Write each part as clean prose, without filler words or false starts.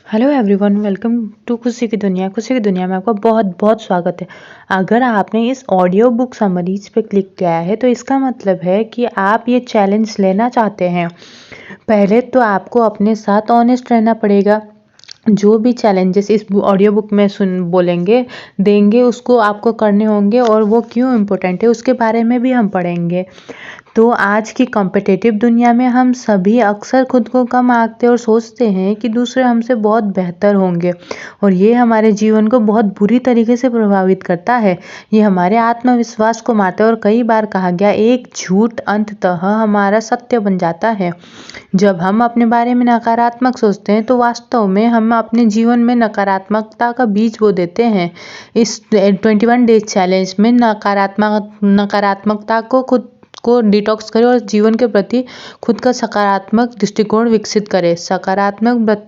Hello everyone, welcome to खुशी की दुनिया। खुशी की दुनिया में आपका बहुत बहुत स्वागत है। अगर आपने इस ऑडियो बुक समरीज पे क्लिक किया है तो इसका मतलब है कि आप ये चैलेंज लेना चाहते हैं। पहले तो आपको अपने साथ ऑनेस्ट रहना पड़ेगा। जो भी चैलेंजेस इस ऑडियो बुक में बोलेंगे देंगे उसको आपको करने होंगे, और वो क्यों इम्पोर्टेंट है उसके बारे में भी हम पढ़ेंगे। तो आज की कॉम्पिटिटिव दुनिया में हम सभी अक्सर खुद को कम आंकते और सोचते हैं कि दूसरे हमसे बहुत बेहतर होंगे, और ये हमारे जीवन को बहुत बुरी तरीके से प्रभावित करता है। ये हमारे आत्मविश्वास को मारता है, और कई बार कहा गया एक झूठ अंततः हमारा सत्य बन जाता है। जब हम अपने बारे में नकारात्मक सोचते हैं तो वास्तव में हम अपने जीवन में नकारात्मकता का बीज बो देते हैं। इस 21 डेज चैलेंज में नकारात्मकता को खुद को डिटॉक्स करें और जीवन के प्रति खुद का सकारात्मक दृष्टिकोण विकसित करें। सकारात्मक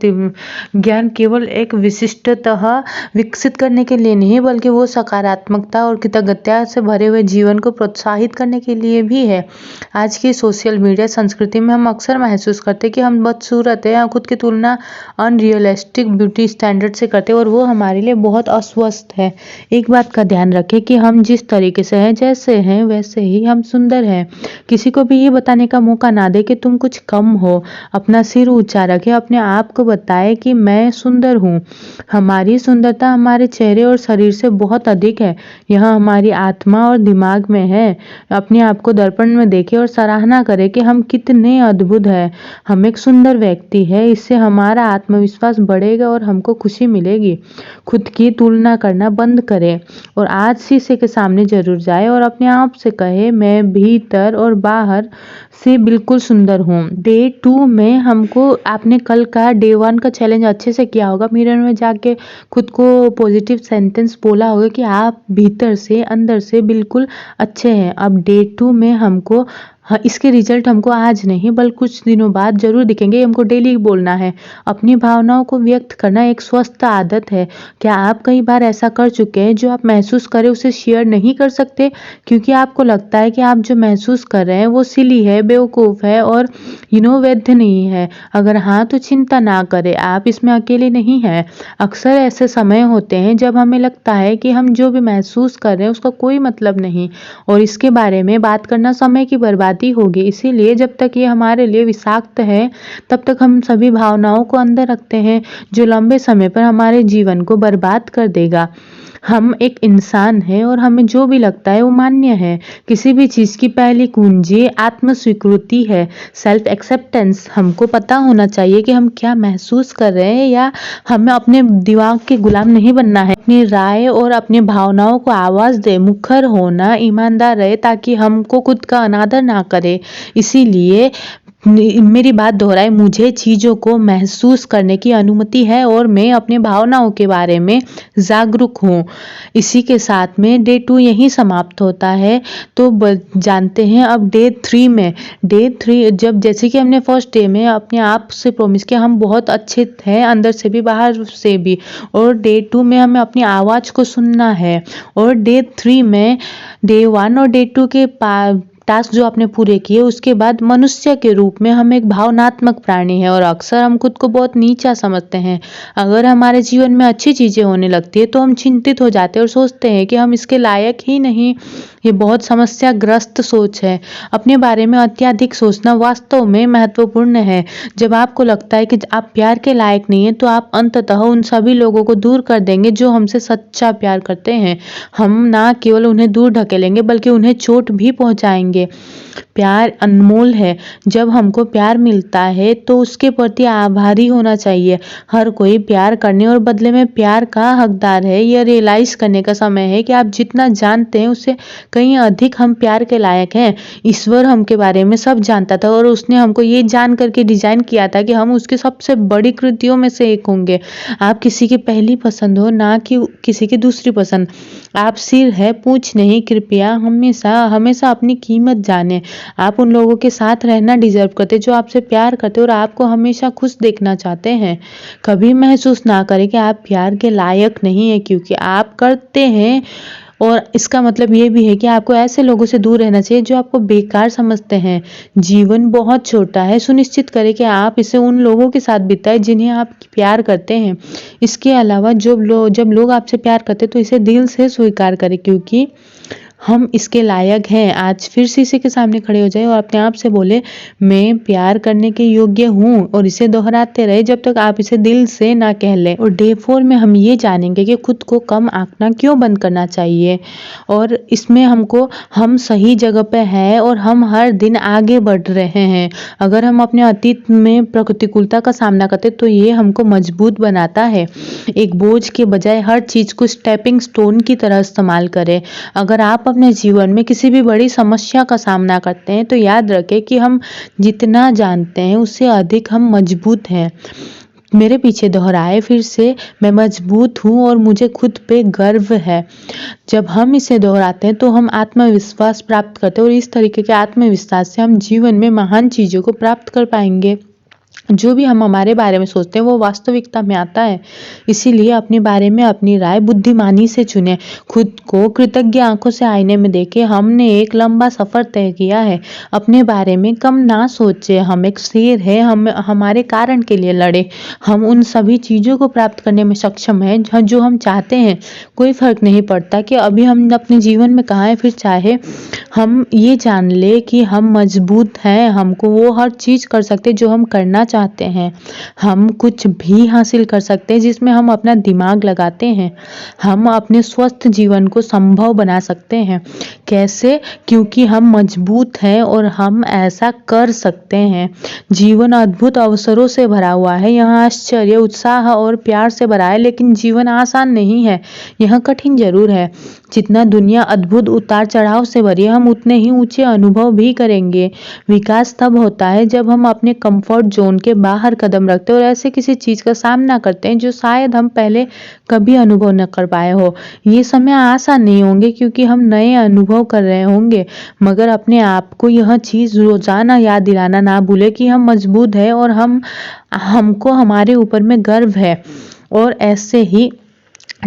ज्ञान केवल एक विशिष्टतः विकसित करने के लिए नहीं, बल्कि वो सकारात्मकता और कृतज्ञता से भरे हुए जीवन को प्रोत्साहित करने के लिए भी है। आज की सोशल मीडिया संस्कृति में हम अक्सर महसूस करते हैं कि हम बदसूरत हैं, खुद की तुलना अनरियलिस्टिक ब्यूटी स्टैंडर्ड से करते हैं, और वो हमारे लिए बहुत अस्वस्थ है। एक बात का ध्यान रखें कि हम जिस तरीके से हैं, जैसे हैं वैसे ही हम सुंदर हैं। किसी को भी ये बताने का मौका ना दे कि तुम कुछ कम हो। अपना सिर ऊंचा रखें, अपने आप को बताएं कि मैं सुंदर हूँ। हमारी सुंदरता हमारे चेहरे और शरीर से बहुत अधिक है। यह हमारी आत्मा और दिमाग में है। अपने आप को दर्पण में देखें और सराहना करें कि हम कितने अद्भुत हैं। हम एक सुंदर व्यक्ति है। इससे हमारा आत्मविश्वास बढ़ेगा और हमको खुशी मिलेगी। खुद की तुलना करना बंद करें और आज शीशे के सामने जरूर जाए और अपने आप से कहे, मैं भीतर और बाहर से बिल्कुल सुंदर हूँ। डे 2 में हमको आपने कल का डे 1 का चैलेंज अच्छे से किया होगा। मिरर में जाके खुद को पॉजिटिव सेंटेंस बोला होगा कि आप भीतर से अंदर से बिल्कुल अच्छे हैं। अब डे 2 में हमको इसके रिजल्ट हमको आज नहीं बल्कि कुछ दिनों बाद जरूर दिखेंगे। हमको डेली बोलना है। अपनी भावनाओं को व्यक्त करना एक स्वस्थ आदत है। क्या आप कई बार ऐसा कर चुके हैं जो आप महसूस करें उसे शेयर नहीं कर सकते क्योंकि आपको लगता है कि आप जो महसूस कर रहे हैं वो सिली है, बेवकूफ़ है और वैध नहीं है? अगर हाँ तो चिंता ना करें, आप इसमें अकेले नहीं हैं। अक्सर ऐसे समय होते हैं जब हमें लगता है कि हम जो भी महसूस कर रहे हैं उसका कोई मतलब नहीं, और इसके बारे में बात करना समय की बर्बादी होगी। इसीलिए जब तक ये हमारे लिए विषाक्त है तब तक हम सभी भावनाओं को अंदर रखते हैं, जो लंबे समय पर हमारे जीवन को बर्बाद कर देगा। हम एक इंसान हैं और हमें जो भी लगता है वो मान्य है। किसी भी चीज़ की पहली कुंजी आत्म-स्वीकृति है, सेल्फ एक्सेप्टेंस। हमको पता होना चाहिए कि हम क्या महसूस कर रहे हैं, या हमें अपने दिमाग के गुलाम नहीं बनना है। अपनी राय और अपनी भावनाओं को आवाज़ दे, मुखर होना, ईमानदार रहे ताकि हमको खुद का अनादर ना करे। इसीलिए मेरी बात दोहराए, मुझे चीज़ों को महसूस करने की अनुमति है और मैं अपने भावनाओं के बारे में जागरूक हूँ। इसी के साथ में डे 2 यहीं समाप्त होता है। तो जानते हैं अब डे 3 में। डे 3 जब जैसे कि हमने फर्स्ट डे में अपने आप से प्रॉमिस किया हम बहुत अच्छे हैं, अंदर से भी बाहर से भी, और डे 2 में हमें अपनी आवाज़ को सुनना है। और डे 3 में डे 1 और डे 2 के टास्क जो आपने पूरे किए उसके बाद मनुष्य के रूप में हम एक भावनात्मक प्राणी हैं, और अक्सर हम खुद को बहुत नीचा समझते हैं। अगर हमारे जीवन में अच्छी चीज़ें होने लगती है तो हम चिंतित हो जाते हैं और सोचते हैं कि हम इसके लायक ही नहीं। ये बहुत समस्याग्रस्त सोच है। अपने बारे में अत्यधिक सोचना वास्तव में महत्वपूर्ण है। जब आपको लगता है कि आप प्यार के लायक नहीं हैं तो आप अंततः उन सभी लोगों को दूर कर देंगे जो हमसे सच्चा प्यार करते हैं। हम ना केवल उन्हें दूर ढकेलेंगे बल्कि उन्हें चोट भी पहुंचाएंगे। प्यार अनमोल है। जब हमको प्यार मिलता है तो उसके प्रति आभारी होना चाहिए। हर कोई प्यार करने और बदले में प्यार का हकदार है। यह रियलाइज करने का समय है कि आप जितना जानते हैं उससे कहीं अधिक हम प्यार के लायक हैं। ईश्वर हमके बारे में सब जानता था और उसने हमको ये जान करके डिजाइन किया था कि हम उसकी सबसे बड़ी कृतियों में से एक होंगे। आप किसी की पहली पसंद हो, ना कि किसी की दूसरी पसंद। आप सिर है, पूछ नहीं। कृपया हमेशा हमेशा अपनी कीमत जाने। आप उन लोगों के साथ रहना डिजर्व करते जो आपसे प्यार करते और आपको हमेशा खुश देखना चाहते हैं। कभी महसूस ना करें कि आप प्यार के लायक नहीं है, क्योंकि आप करते हैं और इसका मतलब ये भी है कि आपको ऐसे लोगों से दूर रहना चाहिए जो आपको बेकार समझते हैं। जीवन बहुत छोटा है, सुनिश्चित करें कि आप इसे उन लोगों के साथ बिताएं जिन्हें आप प्यार करते हैं। इसके अलावा जब लोग आपसे प्यार करते हैं तो इसे दिल से स्वीकार करें, क्योंकि हम इसके लायक हैं। आज फिर शीशे के सामने खड़े हो जाए और अपने आप से बोले, मैं प्यार करने के योग्य हूँ, और इसे दोहराते रहे जब तक आप इसे दिल से ना कह लें। और डे 4 में हम ये जानेंगे कि खुद को कम आंकना क्यों बंद करना चाहिए, और इसमें हम सही जगह पे हैं और हम हर दिन आगे बढ़ रहे हैं। अगर हम अपने अतीत में प्रतिकूलता का सामना करते तो ये हमको मजबूत बनाता है। एक बोझ के बजाय हर चीज को स्टेपिंग स्टोन की तरह इस्तेमाल करें। अगर आप अपने जीवन में किसी भी बड़ी समस्या का सामना करते हैं तो याद रखें कि हम जितना जानते हैं उससे अधिक हम मजबूत हैं। मेरे पीछे दोहराए फिर से, मैं मजबूत हूँ और मुझे खुद पे गर्व है। जब हम इसे दोहराते हैं तो हम आत्मविश्वास प्राप्त करते हैं, और इस तरीके के आत्मविश्वास से हम जीवन में महान चीजों को प्राप्त कर पाएंगे। जो भी हम हमारे बारे में सोचते हैं वो वास्तविकता में आता है। इसीलिए अपने बारे में अपनी राय बुद्धिमानी से चुनें। खुद को कृतज्ञ आंखों से आईने में देखें, हमने एक लंबा सफर तय किया है। अपने बारे में कम ना सोचें, हम एक शेर है, हम हमारे कारण के लिए लड़े। हम उन सभी चीजों को प्राप्त करने में सक्षम हैं जो हम चाहते हैं। कोई फर्क नहीं पड़ता कि अभी हम अपने जीवन में कहाँ हैं, फिर चाहे हम ये जान ले कि हम मजबूत हैं, हमको वो हर चीज कर सकते जो हम करना चाहते हैं। हम कुछ भी हासिल कर सकते हैं जिसमें हम अपना दिमाग लगाते हैं। हम अपने स्वस्थ जीवन को संभव बना सकते हैं। कैसे? क्योंकि हम मजबूत हैं और हम ऐसा कर सकते हैं। जीवन अद्भुत अवसरों से भरा हुआ है। यहाँ आश्चर्य, उत्साह और प्यार से भरा है, लेकिन जीवन आसान नहीं है। यह कठिन जरूर है। जितना दुनिया अद्भुत उतार चढ़ाव से भरी है, हम उतने ही ऊंचे अनुभव भी करेंगे। विकास तब होता है जब हम अपने कंफर्ट जोन के बाहर कदम रखते हैं और ऐसे किसी चीज का सामना करते हैं जो शायद हम पहले कभी अनुभव न कर पाए हो। ये समय आसान नहीं होंगे क्योंकि हम नए अनुभव कर रहे होंगे, मगर अपने आप को यह चीज रोजाना याद दिलाना ना भूले कि हम मजबूत हैं और हमको हमारे ऊपर में गर्व है। और ऐसे ही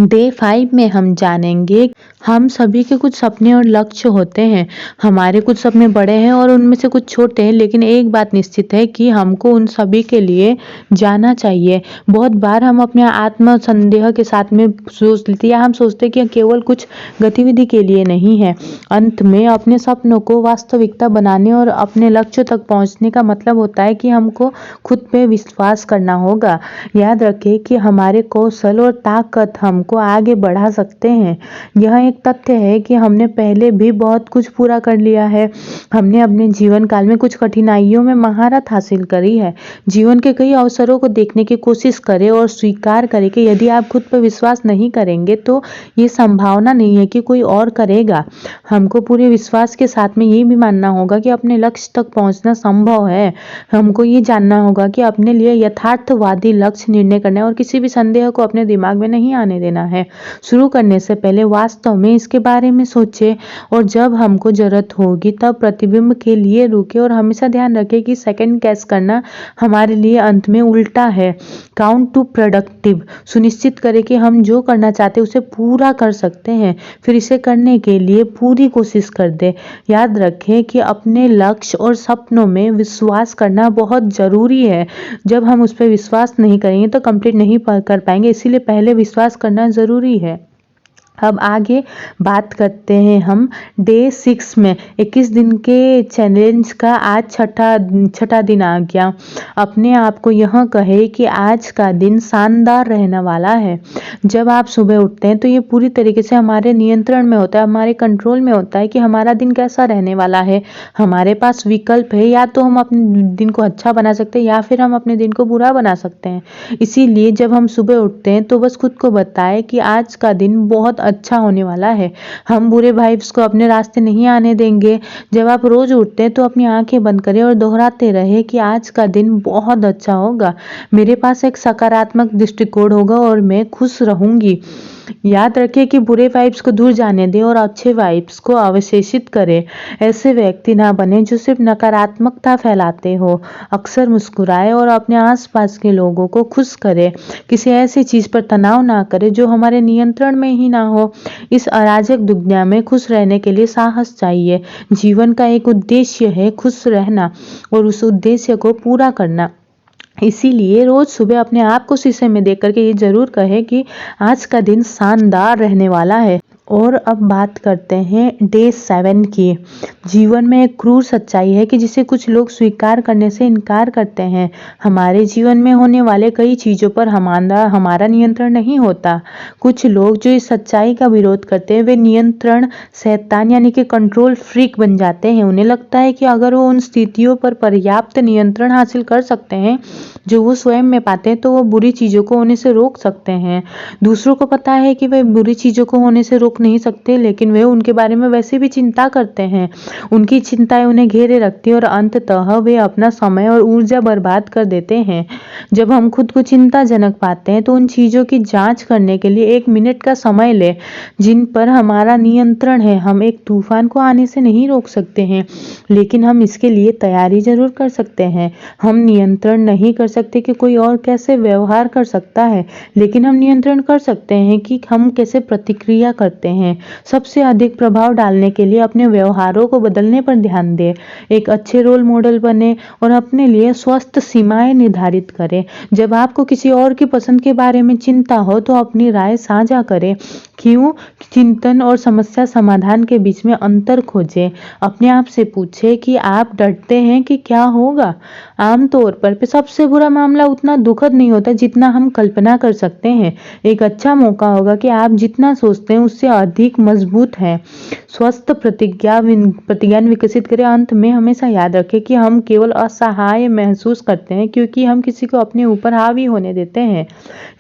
डे 5 में हम जानेंगे, हम सभी के कुछ सपने और लक्ष्य होते हैं। हमारे कुछ सपने बड़े हैं और उनमें से कुछ छोटे हैं, लेकिन एक बात निश्चित है कि हमको उन सभी के लिए जाना चाहिए। बहुत बार हम अपने आत्म संदेह के साथ में सोच लेते हैं, या हम सोचते हैं कि केवल कुछ गतिविधि के लिए नहीं है। अंत में अपने सपनों को वास्तविकता बनाने और अपने लक्ष्य तक पहुंचने का मतलब होता है कि हमको खुद पे विश्वास करना होगा। याद रखें कि हमारे कौशल और ताकत हमको आगे बढ़ा सकते हैं। यह एक तथ्य है कि हमने पहले भी बहुत कुछ पूरा कर लिया है। हमने अपने जीवन काल में कुछ कठिनाइयों में महारत हासिल करी है। जीवन के कई अवसरों को देखने की कोशिश करें और स्वीकार करें कि यदि आप खुद पर विश्वास नहीं करेंगे तो ये संभावना नहीं है कि कोई और करेगा। हमको पूरे विश्वास के साथ में ये भी मानना होगा कि अपने लक्ष्य तक पहुंचना संभव है। हमको ये जानना होगा कि अपने लिए यथार्थवादी लक्ष्य निर्णय करना है और किसी भी संदेह को अपने दिमाग में नहीं आने देना है। शुरू करने से पहले वास्तव में इसके बारे में सोचें, और जब हमको जरूरत होगी तब प्रतिबिंब के लिए रुके। और हमेशा ध्यान रखें कि सेकंड गेस करना हमारे लिए अंत में उल्टा है। काउंट टू प्रोडक्टिव सुनिश्चित करें कि हम जो करना चाहते हैं उसे पूरा कर सकते हैं, फिर इसे करने के लिए पूरी कोशिश कर दें। याद रखें कि अपने लक्ष्य और सपनों में विश्वास करना बहुत जरूरी है। जब हम उस पर विश्वास नहीं करेंगे तो कंप्लीट नहीं कर पाएंगे, इसीलिए पहले विश्वास करना जरूरी है। अब आगे बात करते हैं हम डे 6 में 21 दिन के चैलेंज का। आज छठा दिन आ गया। अपने आप को यह कहे कि आज का दिन शानदार रहने वाला है। जब आप सुबह उठते हैं तो ये पूरी तरीके से हमारे नियंत्रण में होता है, हमारे कंट्रोल में होता है कि हमारा दिन कैसा रहने वाला है। हमारे पास विकल्प है, या तो हम अपने दिन को अच्छा बना सकते हैं या फिर हम अपने दिन को बुरा बना सकते हैं। इसीलिए जब हम सुबह उठते हैं तो बस खुद को बताएं कि आज का दिन बहुत अच्छा होने वाला है। हम बुरे वाइब्स को अपने रास्ते नहीं आने देंगे। जब आप रोज उठते हैं तो अपनी आंखें बंद करें और दोहराते रहे कि आज का दिन बहुत अच्छा होगा। मेरे पास एक सकारात्मक दृष्टिकोण होगा और मैं खुश रहूंगी। याद रखें कि बुरे वाइब्स को दूर जाने दें और अच्छे वाइब्स को अवशेषित करें। ऐसे व्यक्ति ना बने जो सिर्फ नकारात्मकता फैलाते हो। अक्सर मुस्कुराए और अपने आसपास के लोगों को खुश करें। किसी ऐसी चीज पर तनाव ना करें जो हमारे नियंत्रण में ही ना हो। इस अराजक दुनिया में खुश रहने के लिए साहस चाहिए। जीवन का एक उद्देश्य है खुश रहना और उस उद्देश्य को पूरा करना। इसीलिए रोज सुबह अपने आप को शीशे में देख करके ये जरूर कहे कि आज का दिन शानदार रहने वाला है। और अब बात करते हैं डे 7 की। जीवन में एक क्रूर सच्चाई है कि जिसे कुछ लोग स्वीकार करने से इनकार करते हैं। हमारे जीवन में होने वाले कई चीजों पर हमारा नियंत्रण नहीं होता। कुछ लोग जो इस सच्चाई का विरोध करते हैं वे नियंत्रण शैतान यानी कि कंट्रोल फ्रीक बन जाते हैं। उन्हें लगता है कि अगर वो उन स्थितियों पर पर्याप्त नियंत्रण हासिल कर सकते हैं जो वो स्वयं में पाते हैं तो वो बुरी चीजों को होने से रोक सकते हैं। दूसरों को पता है कि वे बुरी चीजों को होने से रोक नहीं सकते, लेकिन वे उनके बारे में वैसे भी चिंता करते हैं। उनकी चिंताएं उन्हें घेरे रखती हैं और अंततः वे अपना समय और ऊर्जा बर्बाद कर देते हैं। जब हम खुद को चिंताजनक पाते हैं तो उन चीजों की जांच करने के लिए 1 मिनट का समय लें जिन पर हमारा नियंत्रण है। हम एक तूफान को आने से नहीं रोक सकते हैं, लेकिन हम इसके लिए तैयारी जरूर कर सकते हैं। हम नियंत्रण नहीं कर सकते कि कोई और कैसे व्यवहार कर सकता है, लेकिन हम नियंत्रण कर सकते हैं कि हम कैसे प्रतिक्रिया करते हैं। सबसे अधिक प्रभाव डालने के लिए अपने व्यवहारों को बदलने पर ध्यान दें। एक अच्छे रोल मॉडल बने और अपने लिए स्वस्थ सीमाएं निर्धारित करें। जब आपको किसी और की पसंद के बारे में चिंता हो तो अपनी राय साझा करें। क्यों? चिंतन और समस्या समाधान के बीच में अंतर खोजें। अपने आप से पूछें कि आप डरते हैं कि क्या होगा। आमतौर पर सबसे बुरा मामला उतना दुखद नहीं होता जितना हम कल्पना कर सकते हैं। एक अच्छा मौका होगा कि आप जितना सोचते हैं उससे अधिक मजबूत है। स्वस्थ प्रतिज्ञान विकसित करें। अंत में हमेशा याद रखें कि हम केवल असहाय महसूस करते हैं क्योंकि हम किसी को अपने ऊपर हावी होने देते हैं।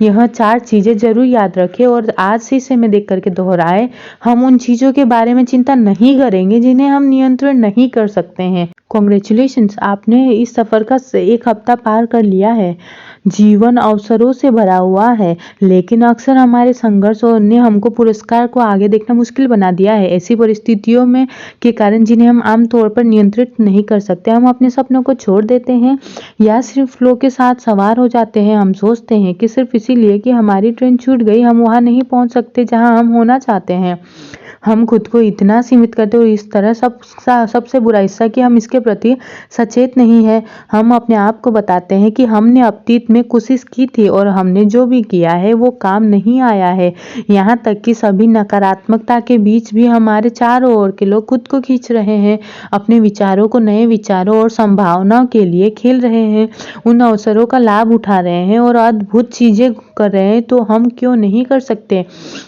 यह 4 चीजें जरूर याद रखें और आज शीशे में देख करके दोहराएं। हम उन चीजों के बारे में चिंता नहीं करेंगे जिन्हें हम नियंत्रण नहीं कर सकते हैं। कॉन्ग्रेचुलेशंस, आपने इस सफर का 1 हफ्ता पार कर लिया है। जीवन अवसरों से भरा हुआ है, लेकिन अक्सर हमारे संघर्ष और ने हमको पुरस्कार को आगे देखना मुश्किल बना दिया है। ऐसी परिस्थितियों में के कारण जिन्हें हम आमतौर पर नियंत्रित नहीं कर सकते, हम अपने सपनों को छोड़ देते हैं या सिर्फ फ्लो के साथ सवार हो जाते हैं। हम सोचते हैं कि सिर्फ इसीलिए कि हमारी ट्रेन छूट गई हम वहां नहीं पहुंच सकते जहां हम होना चाहते हैं। हम खुद को इतना सीमित करते और इस तरह सबसे बुरा हिस्सा कि हम इसके प्रति सचेत नहीं है। हम अपने आप को बताते हैं कि हमने अतीत में कोशिश की थी और हमने जो भी किया है वो काम नहीं आया है। यहाँ तक कि सभी नकारात्मकता के बीच भी हमारे चारों ओर के लोग खुद को खींच रहे हैं, अपने विचारों को नए विचारों और संभावनाओं के लिए खेल रहे हैं, उन अवसरों का लाभ उठा रहे हैं और अद्भुत चीजें कर रहे हैं। तो हम क्यों नहीं कर सकते?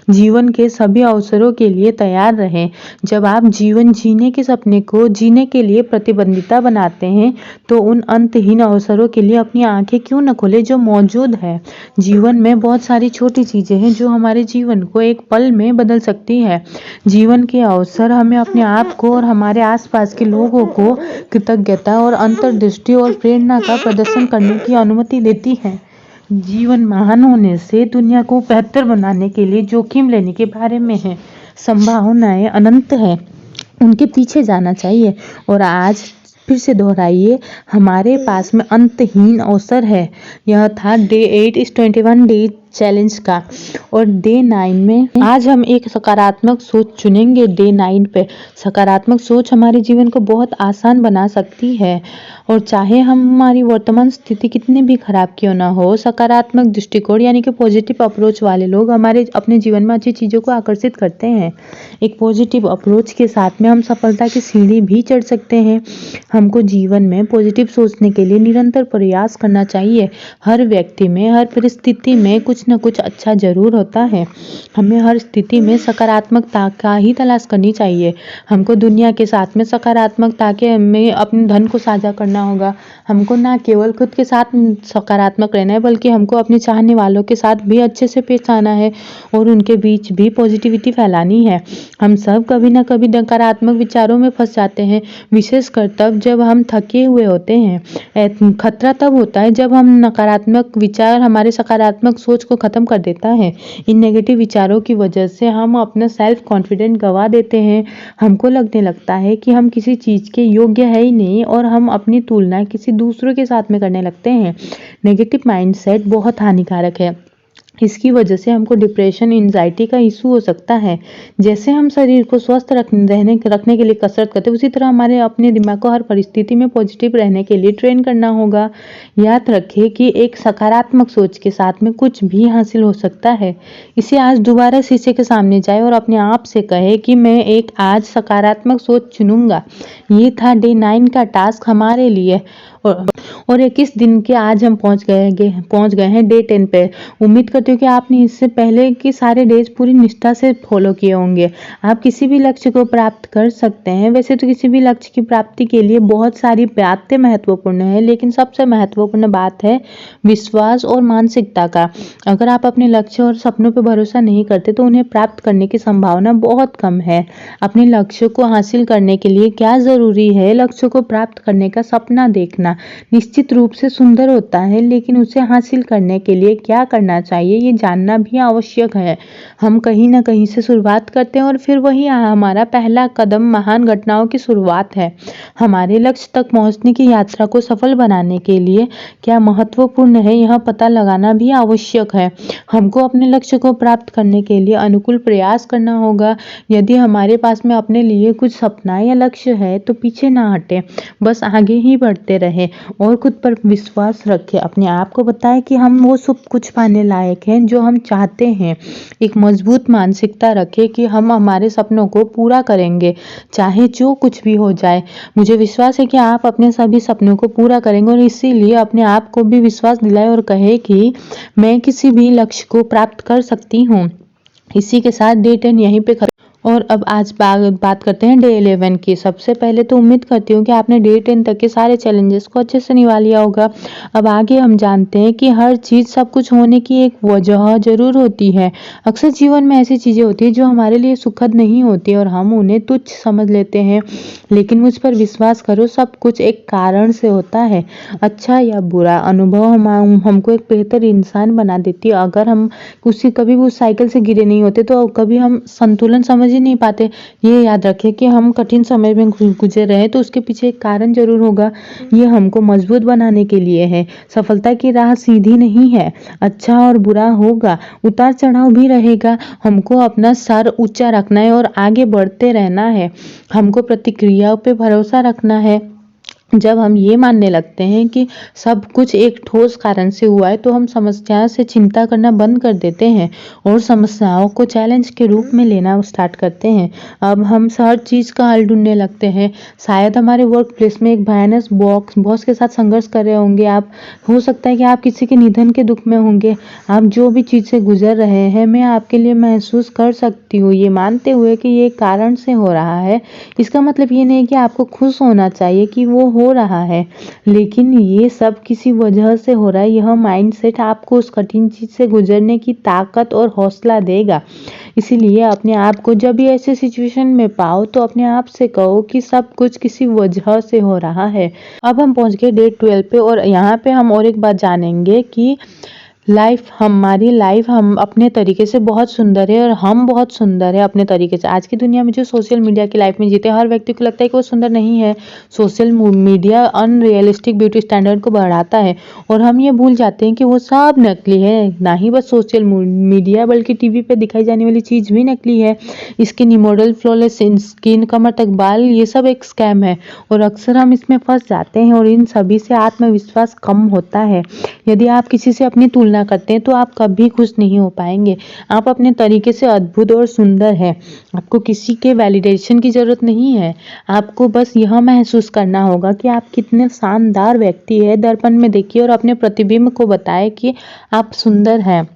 जीवन के सभी अवसरों के लिए तैयार रहें। जब आप जीवन जीने के सपने को जीने के लिए प्रतिबद्धता बनाते हैं तो उन अंतहीन अवसरों के लिए अपनी आंखें क्यों न खोले जो मौजूद है। जीवन में बहुत सारी छोटी चीजें हैं जो हमारे जीवन को एक पल में बदल सकती है। जीवन के अवसर हमें अपने आप को और हमारे आसपास के लोगों को कृतज्ञता और अंतर्दृष्टि और प्रेरणा का प्रदर्शन करने की अनुमति देती है। जीवन महान होने से दुनिया को बेहतर बनाने के लिए जोखिम लेने के बारे में है। संभावनाएं अनंत है, उनके पीछे जाना चाहिए। और आज फिर से दोहराइए, हमारे पास में अंतहीन अवसर है। यह था डे 8 इस 21 डे चैलेंज का। और डे 9 में आज हम एक सकारात्मक सोच चुनेंगे। डे 9 पे सकारात्मक सोच हमारे जीवन को बहुत आसान बना सकती है। और चाहे हमारी वर्तमान स्थिति कितनी भी खराब क्यों ना हो, सकारात्मक दृष्टिकोण यानी कि पॉजिटिव अप्रोच वाले लोग हमारे अपने जीवन में अच्छी चीज़ों को आकर्षित करते हैं। एक पॉजिटिव अप्रोच के साथ में हम सफलता की सीढ़ी भी चढ़ सकते हैं। हमको जीवन में पॉजिटिव सोचने के लिए निरंतर प्रयास करना चाहिए। हर व्यक्ति में हर परिस्थिति में कुछ न कुछ अच्छा जरूर होता है। हमें हर स्थिति में सकारात्मकता का ही तलाश करनी चाहिए। हमको दुनिया के साथ में सकारात्मकता के में अपने धन को साझा करना होगा। हमको ना केवल खुद के साथ सकारात्मक रहना है, बल्कि हमको अपने चाहने वालों के साथ भी अच्छे से पेश आना है और उनके बीच भी पॉजिटिविटी फैलानी है। हम सब कभी ना कभी नकारात्मक विचारों में फंस जाते हैं, विशेषकर तब जब हम थके हुए होते हैं। खतरा तब होता है जब हम नकारात्मक विचार हमारे सकारात्मक सोच को को ख़त्म कर देता है। इन नेगेटिव विचारों की वजह से हम अपना सेल्फ कॉन्फिडेंस गंवा देते हैं। हमको लगने लगता है कि हम किसी चीज़ के योग्य है ही नहीं और हम अपनी तुलना किसी दूसरों के साथ में करने लगते हैं। नेगेटिव माइंडसेट बहुत हानिकारक है। इसकी वजह से हमको डिप्रेशन, एंजाइटी का इशू हो सकता है। जैसे हम शरीर को स्वस्थ रखने के लिए कसरत करते हैं, उसी तरह हमारे अपने दिमाग को हर परिस्थिति में पॉजिटिव रहने के लिए ट्रेन करना होगा। याद रखें कि एक सकारात्मक सोच के साथ में कुछ भी हासिल हो सकता है। इसे आज दोबारा शीशे के सामने जाए और अपने आप से कहे कि मैं एक आज सकारात्मक सोच चुनूंगा। ये था डे 9 का टास्क हमारे लिए। और 21 दिन के आज हम पहुंच गए हैं डे 10 पे। उम्मीद करती हूँ कि आपने इससे पहले के सारे डेज पूरी निष्ठा से फॉलो किए होंगे। आप किसी भी लक्ष्य को प्राप्त कर सकते हैं। वैसे तो किसी भी लक्ष्य की प्राप्ति के लिए बहुत सारी बातें महत्वपूर्ण है, लेकिन सबसे महत्वपूर्ण बात है विश्वास और मानसिकता का। अगर आप अपने लक्ष्य और सपनों पर भरोसा नहीं करते तो उन्हें प्राप्त करने की संभावना बहुत कम है। अपने लक्ष्य को हासिल करने के लिए क्या जरूरी है? लक्ष्य को प्राप्त करने का सपना देखना निश्चित रूप से सुंदर होता है, लेकिन उसे हासिल करने के लिए क्या करना चाहिए ये जानना भी आवश्यक है। हम कहीं ना कहीं से शुरुआत करते हैं और फिर वही हमारा पहला कदम महान घटनाओं की शुरुआत है। हमारे लक्ष्य तक पहुंचने की यात्रा को सफल बनाने के लिए क्या महत्वपूर्ण है यह पता लगाना भी आवश्यक है। हमको अपने लक्ष्य को प्राप्त करने के लिए अनुकूल प्रयास करना होगा। यदि हमारे पास में अपने लिए कुछ सपना या लक्ष्य है तो पीछे ना हटे, बस आगे ही बढ़ते रहे और खुद पर विश्वास रखें। अपने आप को बताएं कि हम वो सब कुछ पाने लायक हैं जो हम चाहते हैं। एक मजबूत मानसिकता रखें कि हम हमारे सपनों को पूरा करेंगे, चाहे जो कुछ भी हो जाए। मुझे विश्वास है कि आप अपने सभी सपनों को पूरा करेंगे और इसीलिए अपने आप को भी विश्वास दिलाएं और कहें कि मैं किसी भी लक्ष्य को प्राप्त कर सकती हूँ। इसी के साथ डे 10 यहीं पे और अब आज बात करते हैं डे 11 की। सबसे पहले तो उम्मीद करती हूँ कि आपने डे 10 तक के सारे चैलेंजेस को अच्छे से निभा लिया होगा। अब आगे हम जानते हैं कि हर चीज़ सब कुछ होने की एक वजह जरूर होती है। अक्सर जीवन में ऐसी चीज़ें होती हैं जो हमारे लिए सुखद नहीं होती और हम उन्हें तुच्छ समझ लेते हैं, लेकिन मुझ पर विश्वास करो, सब कुछ एक कारण से होता है। अच्छा या बुरा अनुभव हमको एक बेहतर इंसान बना देती है। अगर हम कभी भी उस साइकिल से गिरे नहीं होते तो कभी हम संतुलन समझ ही नहीं पाते। ये याद रखें कि हम कठिन समय में गुजर रहे हैं तो उसके पीछे एक कारण जरूर होगा। ये हमको मजबूत बनाने के लिए है। सफलता की राह सीधी नहीं है, अच्छा और बुरा होगा, उतार चढ़ाव भी रहेगा। हमको अपना सर ऊंचा रखना है और आगे बढ़ते रहना है। हमको प्रतिक्रियाओं पे भरोसा रखना है। जब हम ये मानने लगते हैं कि सब कुछ एक ठोस कारण से हुआ है तो हम समस्या से चिंता करना बंद कर देते हैं और समस्याओं को चैलेंज के रूप में लेना स्टार्ट करते हैं। अब हम हर चीज़ का हल ढूंढने लगते हैं। शायद हमारे वर्क प्लेस में एक भयानक बॉस के साथ संघर्ष कर रहे होंगे आप। हो सकता है कि आप किसी के निधन के दुख में होंगे। आप जो भी चीज़ से गुजर रहे हैं मैं आपके लिए महसूस कर सकती हूँ, ये मानते हुए कि ये कारण से हो रहा है। इसका मतलब ये नहीं कि आपको खुश होना चाहिए कि वो हो रहा है, लेकिन ये सब किसी वजह से हो रहा है। यह माइंडसेट आपको उस कठिन चीज से गुजरने की ताकत और हौसला देगा। इसीलिए अपने आप को जब भी ऐसे सिचुएशन में पाओ तो अपने आप से कहो कि सब कुछ किसी वजह से हो रहा है। अब हम पहुंच गए डे 12 पे और यहाँ पे हम और एक बात जानेंगे कि हमारी लाइफ हम अपने तरीके से बहुत सुंदर है और हम बहुत सुंदर है अपने तरीके से। आज की दुनिया में जो सोशल मीडिया की लाइफ में जीते हैं हर व्यक्ति को लगता है कि वो सुंदर नहीं है। Social media unrealistic beauty standard को बढ़ाता है और हम ये भूल जाते हैं कि वो सब नकली है। ना ही बस सोशल मीडिया बल्कि टीवी पे दिखाई जाने वाली चीज भी नकली है। स्किन मॉडल, फ्लॉलेस स्किन, कमर तक बाल, ये सब एक स्कैम है और अक्सर हम इसमें फंस जाते हैं और इन सभी से आत्मविश्वास कम होता है। यदि आप किसी से अपनी तुलना करते हैं तो आप कभी खुश नहीं हो पाएंगे। आप अपने तरीके से अद्भुत और सुंदर है। आपको किसी के वैलिडेशन की जरूरत नहीं है। आपको बस यह महसूस करना होगा कि आप कितने शानदार व्यक्ति है। दर्पण में देखिए और अपने प्रतिबिंब को बताएं कि आप सुंदर हैं।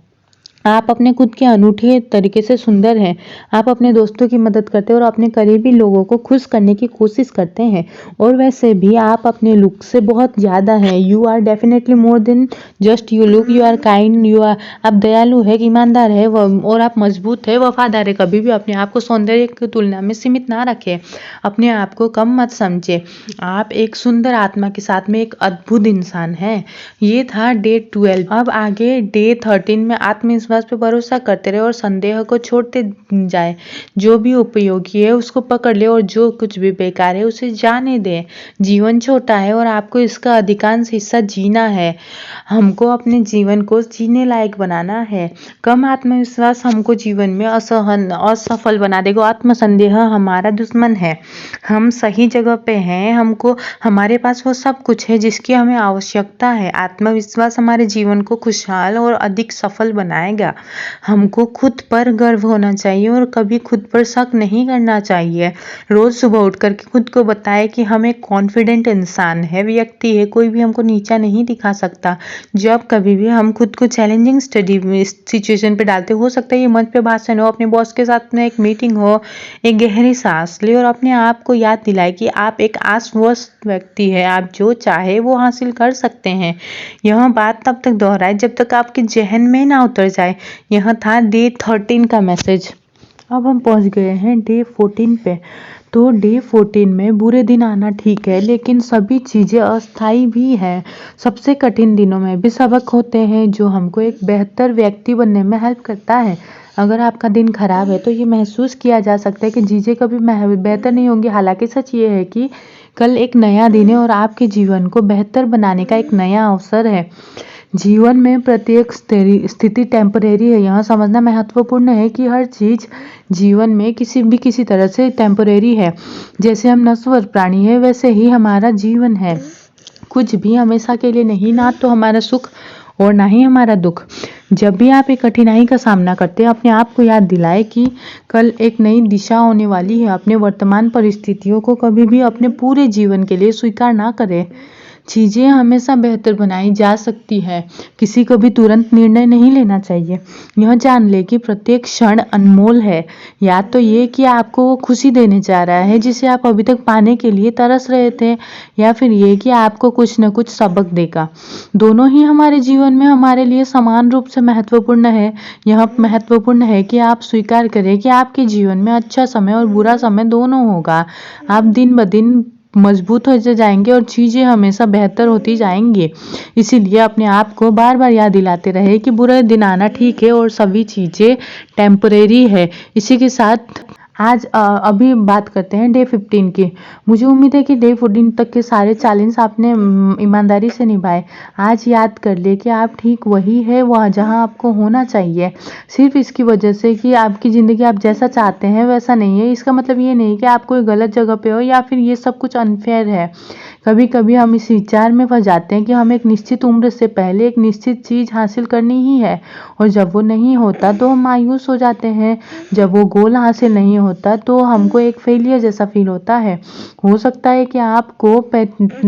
आप अपने खुद के अनूठे तरीके से सुंदर हैं। आप अपने दोस्तों की मदद करते हैं और अपने करीबी लोगों को खुश करने की कोशिश करते हैं। और वैसे भी आप अपने लुक से बहुत ज़्यादा हैं। You are definitely more than just you look. You are kind, आप दयालु है, ईमानदार है और आप मजबूत है, वफादार है। कभी भी अपने आप को सौंदर्य की तुलना में सीमित ना रखें। अपने आप को कम मत समझे। आप एक सुंदर आत्मा के साथ में एक अद्भुत इंसान हैं। ये था डे 12। अब आगे डे 13 में आत्मविश्वास पे भरोसा करते रहे और संदेह को छोड़ते जाए। जो भी उपयोगी है उसको पकड़ ले और जो कुछ भी बेकार है उसे जाने दे। जीवन छोटा है और आपको इसका अधिकांश हिस्सा जीना है। हमको अपने जीवन को जीने लायक बनाना है। कम आत्मविश्वास हमको जीवन में असफल बना देगा। आत्मसंदेह हमारा दुश्मन है। हम सही जगह पे हैं। हमारे पास वो सब कुछ है जिसकी हमें आवश्यकता है। आत्मविश्वास हमारे जीवन को खुशहाल और अधिक सफल बनाएगा। हमको खुद पर गर्व होना चाहिए और कभी खुद पर शक नहीं करना चाहिए। रोज सुबह उठ करके खुद को बताए कि हम एक कॉन्फिडेंट इंसान है, व्यक्ति है। कोई भी हमको नीचा नहीं दिखा सकता। जब कभी भी हम खुद को चैलेंजिंग सिचुएशन पे डालते, हो सकता है ये मंच पे भाषण हो, अपने बॉस के साथ में एक मीटिंग हो, एक गहरी सांस ले और अपने आप को याद दिलाए कि आप एक आश्वस्त व्यक्ति है। आप जो चाहे वो हासिल कर सकते हैं। यह बात तब तक दोहराए जब तक आपके जहन में ना उतर जाए। यह था डे 13 का मैसेज। अब हम पहुंच गए हैं डे 14 पे। तो डे 14 में बुरे दिन आना ठीक है, लेकिन सभी चीज़ें अस्थायी भी हैं। सबसे कठिन दिनों में भी सबक होते हैं जो हमको एक बेहतर व्यक्ति बनने में हेल्प करता है। अगर आपका दिन खराब है तो ये महसूस किया जा सकता है कि चीज़ें कभी बेहतर नहीं होंगी। हालांकि सच ये है कि कल एक नया दिन है और आपके जीवन को बेहतर बनाने का एक नया अवसर है। जीवन में प्रत्येक स्थिति टेम्परेरी है। यह समझना महत्वपूर्ण है कि हर चीज़ जीवन में किसी तरह से टेम्परेरी है। जैसे हम नश्वर प्राणी है, वैसे ही हमारा जीवन है। कुछ भी हमेशा के लिए नहीं, ना तो हमारा सुख और ना ही हमारा दुख। जब भी आप एक कठिनाई का सामना करते हैं, अपने आप को याद दिलाएं कि कल एक नई दिशा होने वाली है। अपने वर्तमान परिस्थितियों को कभी भी अपने पूरे जीवन के लिए स्वीकार ना करें। चीज़ें हमेशा बेहतर बनाई जा सकती है। किसी को भी तुरंत निर्णय नहीं लेना चाहिए। यह जान ले कि प्रत्येक क्षण अनमोल है। या तो ये कि आपको वो खुशी देने जा रहा है जिसे आप अभी तक पाने के लिए तरस रहे थे, या फिर ये कि आपको कुछ न कुछ सबक देगा। दोनों ही हमारे जीवन में हमारे लिए समान रूप से महत्वपूर्ण है। यह महत्वपूर्ण है कि आप स्वीकार करें कि आपके जीवन में अच्छा समय और बुरा समय दोनों होगा। आप दिन ब दिन मजबूत होते जाएंगे और चीज़ें हमेशा बेहतर होती जाएंगी। इसीलिए अपने आप को बार बार याद दिलाते रहे कि बुरे दिन आना ठीक है और सभी चीज़ें टेम्परेरी है। इसी के साथ आज अभी बात करते हैं डे 15 की। मुझे उम्मीद है कि डे 14 तक के सारे चैलेंज आपने ईमानदारी से निभाए। आज याद कर ले कि आप ठीक वही है, वह जहां आपको होना चाहिए। सिर्फ इसकी वजह से कि आपकी ज़िंदगी आप जैसा चाहते हैं वैसा नहीं है, इसका मतलब ये नहीं कि आप कोई गलत जगह पे हो या फिर ये सब कुछ अनफेयर है। कभी कभी हम इस विचार में फंस जाते हैं कि हम एक निश्चित उम्र से पहले एक निश्चित चीज़ हासिल करनी ही है, और जब वो नहीं होता तो हम मायूस हो जाते हैं। जब वो गोल हासिल नहीं होता तो हमको एक फेलियर जैसा फील होता है। हो सकता है कि आपको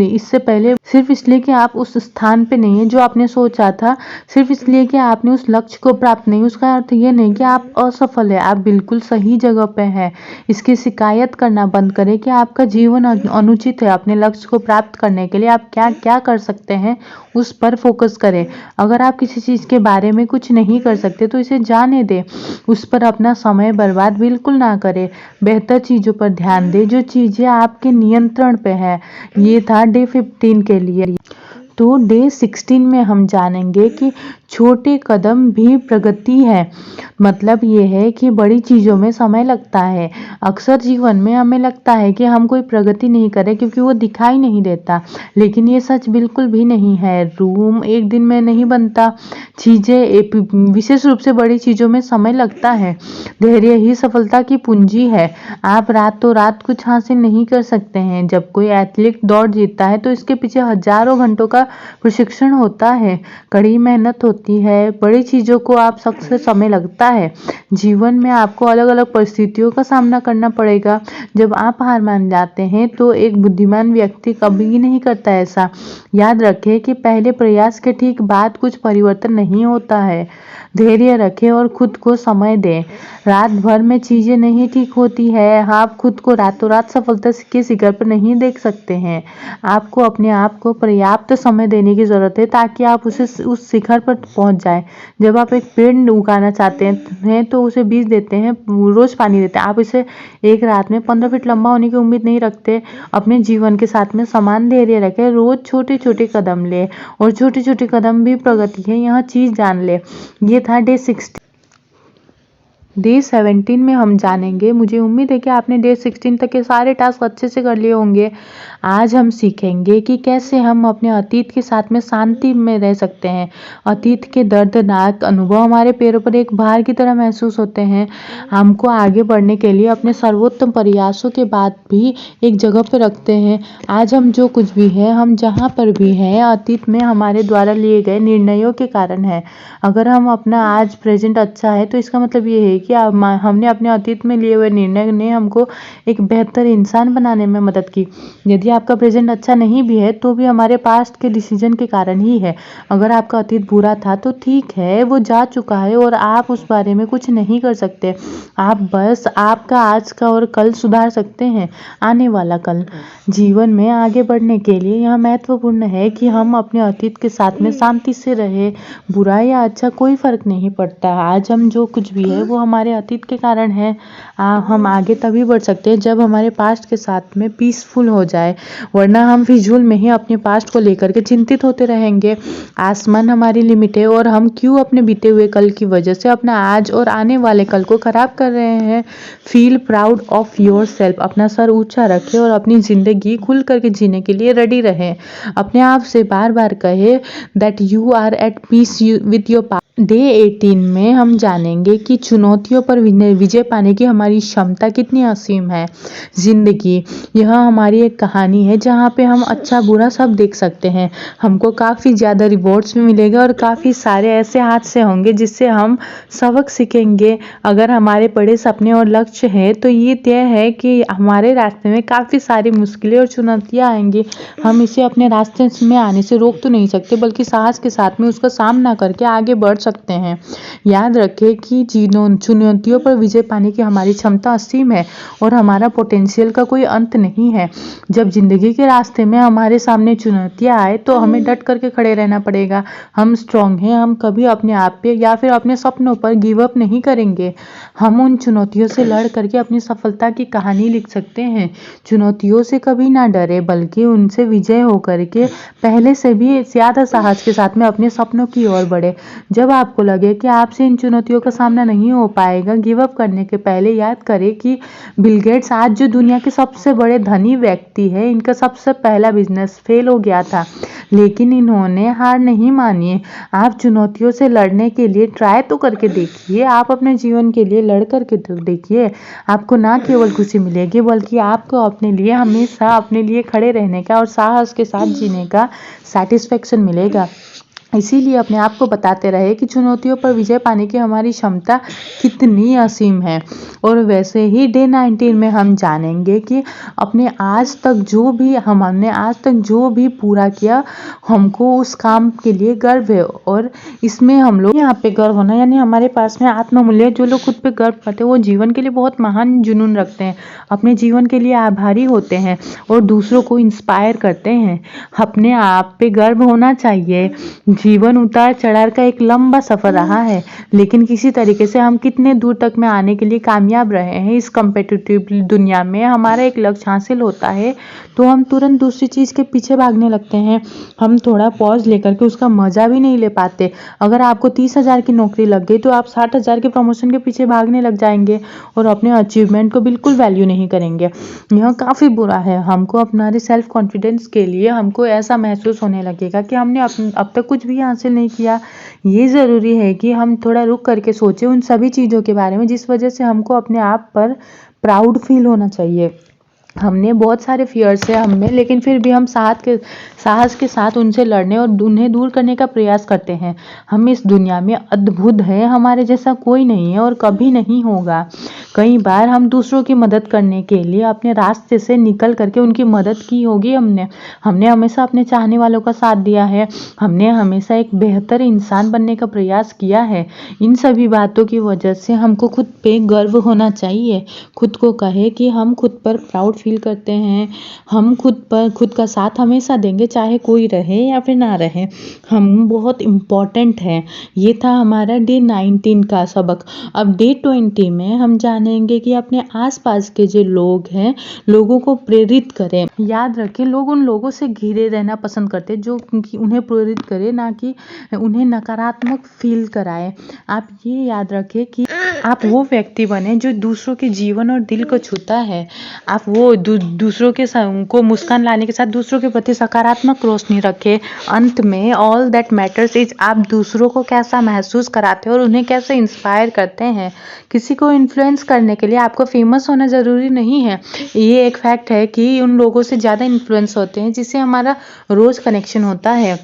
इससे पहले सिर्फ इसलिए कि आप उस स्थान पे नहीं है जो आपने सोचा था, सिर्फ इसलिए कि आपने उस लक्ष्य को प्राप्त नहीं, उसका अर्थ ये नहीं कि आप असफल है। आप बिल्कुल सही जगह पे हैं। इसकी शिकायत करना बंद करें कि आपका जीवन अनुचित है। अपने लक्ष्य को प्राप्त करने के लिए आप क्या क्या कर सकते हैं उस पर फोकस करें। अगर आप किसी चीज़ के बारे में कुछ नहीं कर सकते तो इसे जाने दें। उस पर अपना समय बर्बाद बिल्कुल ना करें। बेहतर चीज़ों पर ध्यान दें जो चीज़ें आपके नियंत्रण पे है। ये था डे 15 के लिए। तो डे 16 में हम जानेंगे कि छोटे कदम भी प्रगति है। मतलब ये है कि बड़ी चीज़ों में समय लगता है। अक्सर जीवन में हमें लगता है कि हम कोई प्रगति नहीं करें क्योंकि वो दिखाई नहीं देता, लेकिन ये सच बिल्कुल भी नहीं है। रूम एक दिन में नहीं बनता। चीज़ें विशेष रूप से बड़ी चीज़ों में समय लगता है। धैर्य ही सफलता की पूंजी है। आप रातों रात कुछ हासिल नहीं कर सकते हैं। जब कोई एथलीट दौड़ जीतता है तो इसके पीछे हजारों घंटों का प्रशिक्षण होता है, कड़ी मेहनत होती है, बड़ी चीज़ों को आप सबसे समय लगता है। जीवन में आपको अलग अलग परिस्थितियों का सामना करना पड़ेगा। जब आप हार मान जाते हैं तो एक बुद्धिमान व्यक्ति कभी नहीं करता ऐसा। याद रखें कि पहले प्रयास के ठीक बाद कुछ परिवर्तन नहीं होता है। धैर्य रखें और खुद को समय दें। रात भर में चीजें नहीं ठीक होती है। आप खुद को रातों रात सफलता के शिखर पर नहीं देख सकते हैं। आपको अपने आप को पर्याप्त समय देने की जरूरत है ताकि आप उस शिखर पर पहुंच जाएं। जब आप एक पेड़ उगाना चाहते हैं तो उसे बीज देते हैं, रोज पानी देते हैं। आप इसे एक रात में 15 फीट लंबा होने की उम्मीद नहीं रखते। अपने जीवन के साथ में समान धैर्य रखें, रोज छोटे छोटे कदम ले और छोटे छोटे कदम भी प्रगति है, यह चीज जान ले। ये था डे 17 में हम जानेंगे। मुझे उम्मीद है कि आपने डे 16 तक के सारे टास्क अच्छे से कर लिए होंगे। आज हम सीखेंगे कि कैसे हम अपने अतीत के साथ में शांति में रह सकते हैं। अतीत के दर्दनाक अनुभव हमारे पैरों पर एक भार की तरह महसूस होते हैं। हमको आगे बढ़ने के लिए अपने सर्वोत्तम प्रयासों के बाद भी एक जगह पर रखते हैं। आज हम जो कुछ भी है, हम जहाँ पर भी हैं, अतीत में हमारे द्वारा लिए गए निर्णयों के कारण है। अगर हम अपना आज प्रेजेंट अच्छा है तो इसका मतलब ये है कि हमने अपने अतीत में लिए हुए निर्णय ने हमको एक बेहतर इंसान बनाने में मदद की। यदि आपका प्रेजेंट अच्छा नहीं भी है तो भी हमारे पास्ट के डिसीजन के कारण ही है। अगर आपका अतीत बुरा था तो ठीक है, वो जा चुका है और आप उस बारे में कुछ नहीं कर सकते। आप बस आपका आज का और कल सुधार सकते हैं, आने वाला कल। जीवन में आगे बढ़ने के लिए यह महत्वपूर्ण है कि हम अपने अतीत के साथ में शांति से रहे। बुरा या अच्छा कोई फर्क नहीं पड़ता। आज हम जो कुछ भी है वो हमारे अतीत के कारण है। हम आगे तभी बढ़ सकते हैं जब हमारे पास्ट के साथ में पीसफुल हो जाए, वरना हम फिजूल में ही अपने पास्ट को लेकर के चिंतित होते रहेंगे। आसमान हमारी लिमिट है और हम क्यों अपने बीते हुए कल की वजह से अपना आज और आने वाले कल को खराब कर रहे हैं। Feel proud of your self. अपना सर ऊंचा रखें और अपनी जिंदगी खुल करके जीने के लिए रेडी रहें। अपने आप से बार बार कहे that you are at peace with your past. Day 18 में हम जानेंगे कि चुनौतियों पर विजय पाने की हमारी क्षमता कितनी असीम है। जिंदगी यह हमारी एक कहानी है जहाँ पे हम अच्छा बुरा सब देख सकते हैं। हमको काफ़ी ज़्यादा रिवॉर्ड्स भी मिलेंगे और काफ़ी सारे ऐसे हादसे होंगे जिससे हम सबक सीखेंगे। अगर हमारे बड़े सपने और लक्ष्य हैं तो ये तय है कि हमारे रास्ते में काफ़ी सारी मुश्किलें और चुनौतियाँ आएंगी। हम इसे अपने रास्ते में आने से रोक तो नहीं सकते, बल्कि साहस के साथ में उसका सामना करके आगे बढ़ सकते हैं। याद रखें कि चुनौतियों पर विजय पाने की हमारी क्षमता असीम है और हमारा पोटेंशियल का कोई अंत नहीं है। जब जिंदगी के रास्ते में हमारे सामने चुनौतियां आए तो हमें डट करके खड़े रहना पड़ेगा। हम स्ट्रांग हैं, हम कभी अपने आप पे या फिर अपने सपनों पर गिव अप नहीं करेंगे। हम उन चुनौतियों से लड़ करके अपनी सफलता की कहानी लिख सकते हैं। चुनौतियों से कभी ना डरे, बल्कि उनसे विजय होकर के पहले से भी ज्यादा साहस के साथ में अपने सपनों की ओर बढ़े। जब आपको लगे कि आपसे इन चुनौतियों का सामना नहीं हो पाएगा, गिव अप करने के पहले याद करें कि बिल गेट्स आज जो दुनिया के सबसे बड़े धनी व्यक्ति है, इनका सबसे पहला बिजनेस फेल हो गया था, लेकिन इन्होंने हार नहीं मानी। आप चुनौतियों से लड़ने के लिए ट्राई तो करके देखिए। आप अपने जीवन के लिए लड़ करके तो देखिए। आपको ना केवल खुशी मिलेगी बल्कि आपको अपने लिए हमेशा अपने लिए खड़े रहने का और साहस के साथ जीने का सेटिस्फेक्शन मिलेगा। इसीलिए अपने आप को बताते रहे कि चुनौतियों पर विजय पाने की हमारी क्षमता कितनी असीम है। और वैसे ही डे 19 में हम जानेंगे कि हमने आज तक जो भी पूरा किया, हमको उस काम के लिए गर्व है। और इसमें हम लोग यहाँ पे गर्व होना यानी हमारे पास में आत्ममूल्य। जो लोग खुद पे गर्व करते हैं वो जीवन के लिए बहुत महान जुनून रखते हैं, अपने जीवन के लिए आभारी होते हैं और दूसरों को इंस्पायर करते हैं। अपने आप पे गर्व होना चाहिए। जीवन उतार चढ़ाव का एक लंबा सफर रहा है, लेकिन किसी तरीके से हम कितने दूर तक में आने के लिए कामयाब रहे हैं। इस कम्पिटिटिव दुनिया में हमारा एक लक्ष्य हासिल होता है तो हम तुरंत दूसरी चीज के पीछे भागने लगते हैं। हम थोड़ा पॉज लेकर के उसका मजा भी नहीं ले पाते। अगर आपको 30,000 की नौकरी लग गई तो आप 60,000 के प्रमोशन के पीछे भागने लग जाएंगे और अपने अचीवमेंट को बिल्कुल वैल्यू नहीं करेंगे। यह काफी बुरा है। हमको हमारे सेल्फ कॉन्फिडेंस के लिए हमको ऐसा महसूस होने लगेगा कि हमने अब तक कुछ भी हासिल नहीं किया। ये ज़रूरी है कि हम थोड़ा रुक करके सोचें उन सभी चीज़ों के बारे में जिस वजह से हमको अपने आप पर प्राउड फील होना चाहिए। हमने बहुत सारे फियर्स है हमें, लेकिन फिर भी हम साहस के साथ उनसे लड़ने और उन्हें दूर करने का प्रयास करते हैं। हम इस दुनिया में अद्भुत हैं, हमारे जैसा कोई नहीं है और कभी नहीं होगा। कई बार हम दूसरों की मदद करने के लिए अपने रास्ते से निकल करके उनकी मदद की होगी। हमने हमेशा अपने चाहने वालों का साथ दिया है। हमने हमेशा एक बेहतर इंसान बनने का प्रयास किया है। इन सभी बातों की वजह से हमको खुद पे गर्व होना चाहिए। खुद को कहे कि हम खुद पर प्राउड फील करते हैं। हम खुद का साथ हमेशा देंगे, चाहे कोई रहे या फिर ना रहे। हम बहुत इम्पोर्टेंट हैं। ये था हमारा डे 19 का सबक। अब डे 20 में हम जानेंगे कि अपने आसपास के जो लोग हैं, लोगों को प्रेरित करें। याद रखें, लोग उन लोगों से घिरे रहना पसंद करते हैं जो उन्हें प्रेरित करे, ना कि उन्हें नकारात्मक फील कराए। आप ये याद रखें कि आप वो व्यक्ति बने जो दूसरों के जीवन और दिल को छूता है। आप वो दूसरों के को मुस्कान लाने के साथ दूसरों के प्रति सकारात्मक रोशनी रखें। अंत में ऑल दैट मैटर्स इज आप दूसरों को कैसा महसूस कराते हैं और उन्हें कैसे इंस्पायर करते हैं। किसी को इन्फ्लुएंस करने के लिए आपको फेमस होना ज़रूरी नहीं है। ये एक फैक्ट है कि उन लोगों से ज़्यादा इन्फ्लुएंस होते हैं जिससे हमारा रोज़ कनेक्शन होता है।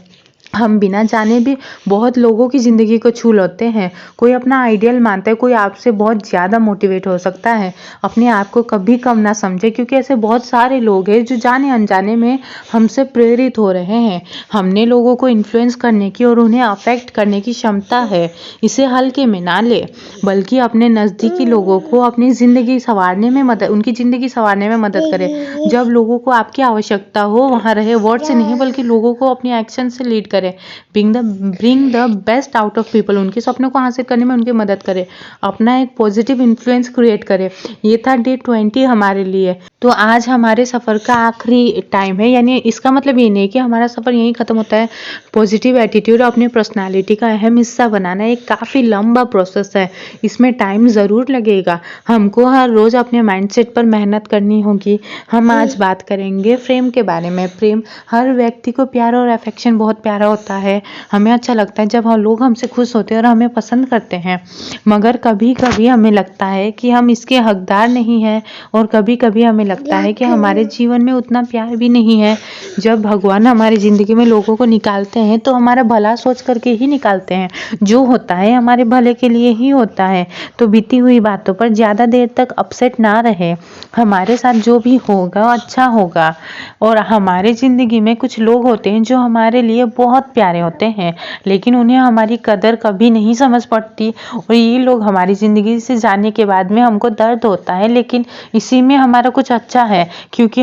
हम बिना जाने भी बहुत लोगों की ज़िंदगी को छू लेते हैं। कोई अपना आइडियल मानता है, कोई आपसे बहुत ज़्यादा मोटिवेट हो सकता है। अपने आप को कभी कम ना समझे, क्योंकि ऐसे बहुत सारे लोग हैं जो जाने अनजाने में हमसे प्रेरित हो रहे हैं। हमने लोगों को इन्फ्लुएंस करने की और उन्हें अफेक्ट करने की क्षमता है। इसे हल्के में ना ले, बल्कि अपने नज़दीकी लोगों को अपनी ज़िंदगी संवारने में उनकी ज़िंदगी संवारने में मदद करें। जब लोगों को आपकी आवश्यकता हो, वहाँ रहे। वर्ड से नहीं बल्कि लोगों को अपनी एक्शन से लीड करें। Bring the best out of people. उनके सपनों को हासिल करने में उनकी मदद करें। अपना एक पॉजिटिव इन्फ्लुएंस क्रिएट करें। ये था डे 20 हमारे लिए। तो आज हमारे सफ़र का आखिरी टाइम है, यानी इसका मतलब ये नहीं कि हमारा सफ़र यहीं ख़त्म होता है। पॉजिटिव एटीट्यूड अपनी पर्सनालिटी का अहम हिस्सा बनाना एक काफ़ी लंबा प्रोसेस है। इसमें टाइम ज़रूर लगेगा। हमको हर रोज़ अपने माइंडसेट पर मेहनत करनी होगी। हम आज बात करेंगे प्रेम के बारे में। प्रेम, हर व्यक्ति को प्यार और अफेक्शन बहुत प्यारा होता है। हमें अच्छा लगता है जब लोग हमसे खुश होते हैं और हमें पसंद करते हैं। मगर कभी कभी हमें लगता है कि हम इसके हकदार नहीं हैं, और कभी कभी हमें लगता है कि हमारे जीवन में उतना प्यार भी नहीं है। जब भगवान हमारी ज़िंदगी में लोगों को निकालते हैं तो हमारा भला सोच करके ही निकालते हैं। जो होता है हमारे भले के लिए ही होता है। तो बीती हुई बातों पर ज़्यादा देर तक अपसेट ना रहे। हमारे साथ जो भी होगा अच्छा होगा। और हमारे ज़िंदगी में कुछ लोग होते हैं जो हमारे लिए बहुत प्यारे होते हैं, लेकिन उन्हें हमारी कदर कभी नहीं समझ पड़ती। और ये लोग हमारी ज़िंदगी से जाने के बाद में हमको दर्द होता है, लेकिन इसी में हमारा कुछ अच्छा है, क्योंकि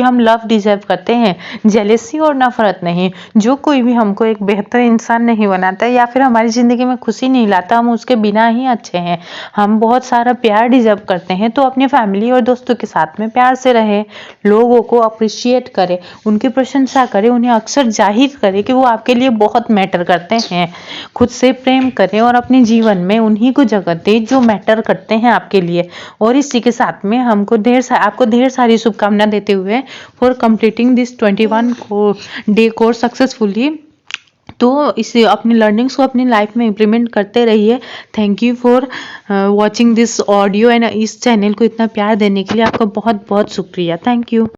हम लव डिजर्व करते हैं, जेलेसी और नफरत नहीं। जो कोई भी हमको एक बेहतर इंसान नहीं बनाता या फिर हमारी ज़िंदगी में खुशी नहीं लाता, हम उसके बिना ही अच्छे हैं। हम बहुत सारा प्यार डिजर्व करते हैं, तो अपनी फैमिली और दोस्तों के साथ में प्यार से रहे। लोगों को अप्रिशिएट करें, उनकी प्रशंसा करें, उन्हें अक्सर जाहिर करें कि वो आपके लिए बहुत मैटर करते हैं। खुद से प्रेम करें और अपने जीवन में उन्हीं को जगह दें जो मैटर करते हैं आपके लिए। और इसी के साथ में आपको ढेर सारी शुभकामना देते हुए for completing this 21 day course successfully. तो इसे अपनी लर्निंग्स को अपनी लाइफ में इम्प्लीमेंट करते रहिए। Thank you for watching this audio and इस चैनल को इतना प्यार देने के लिए आपका बहुत बहुत शुक्रिया। Thank you.